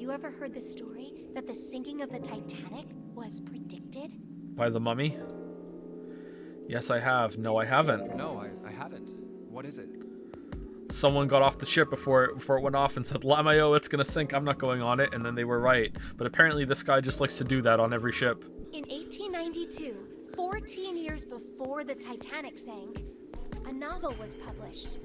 you ever heard the story that the sinking of the Titanic was predicted? By the Mummy? Yes, I have. No, I haven't. No, I haven't. What is it? Someone got off the ship before it went off and said, Lamayo, it's gonna sink, I'm not going on it, and then they were right. But apparently this guy just likes to do that on every ship. In 1892, 14 years before the Titanic sank, a novel was published.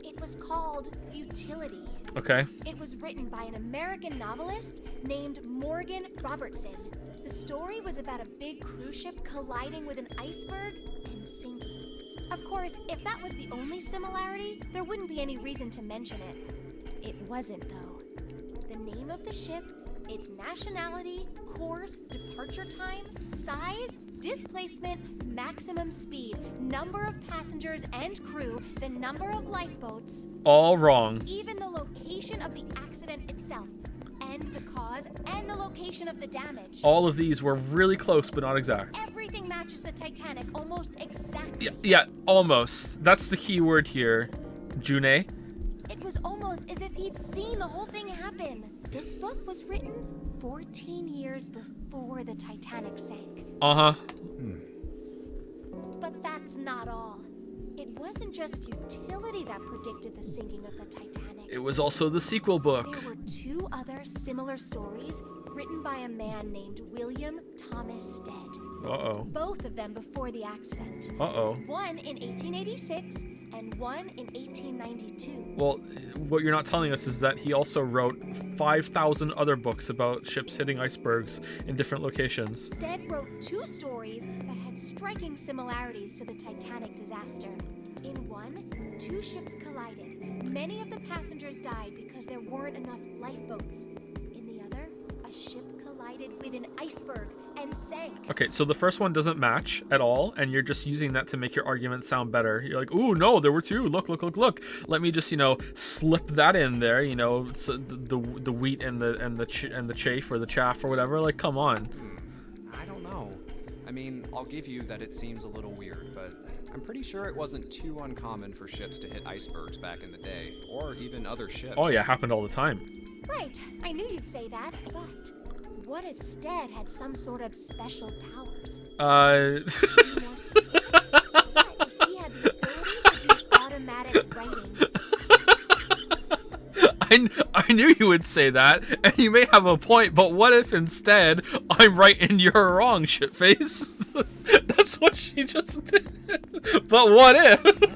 It was called Futility. Okay. It was written by an American novelist named Morgan Robertson. The story was about a big cruise ship colliding with an iceberg and sinking. Of course, if that was the only similarity, there wouldn't be any reason to mention it. It wasn't, though. The name of the ship, its nationality, course, departure time, size, displacement, maximum speed, number of passengers and crew, the number of lifeboats. All wrong. Even the location of the accident itself, and the cause, and the location of the damage. All of these were really close, but not exact. Everything matches the Titanic almost exactly. Yeah, almost. That's the key word here. June? It was almost as if he'd seen the whole thing happen. This book was written 14 years before the Titanic sank. Uh-huh. But that's not all. It wasn't just futility that predicted the sinking of the Titanic. It was also the sequel book. There were two other similar stories written by a man named William Thomas Stead. Uh-oh. Both of them before the accident. Uh-oh. One in 1886 and one in 1892. Well, what you're not telling us is that he also wrote 5,000 other books about ships hitting icebergs in different locations. Stead wrote two stories that had striking similarities to the Titanic disaster. In one, two ships collided. Many of the passengers died because there weren't enough lifeboats. In the other, a ship collided with an iceberg and sank. Okay, so the first one doesn't match at all, and you're just using that to make your argument sound better. You're like, ooh, no, there were two. Look. Let me just, slip that in there. So the wheat and the chaff or the chaff or whatever. Like, come on. I don't know. I mean, I'll give you that it seems a little weird, but I'm pretty sure it wasn't too uncommon for ships to hit icebergs back in the day, or even other ships. Oh yeah, happened all the time. Right, I knew you'd say that, but what if Stead had some sort of special powers? To be more specific, what if he had the ability to do automatic writing? I knew you would say that, and you may have a point, but what if instead I'm right and you're wrong, shitface? That's what she just did. But what if?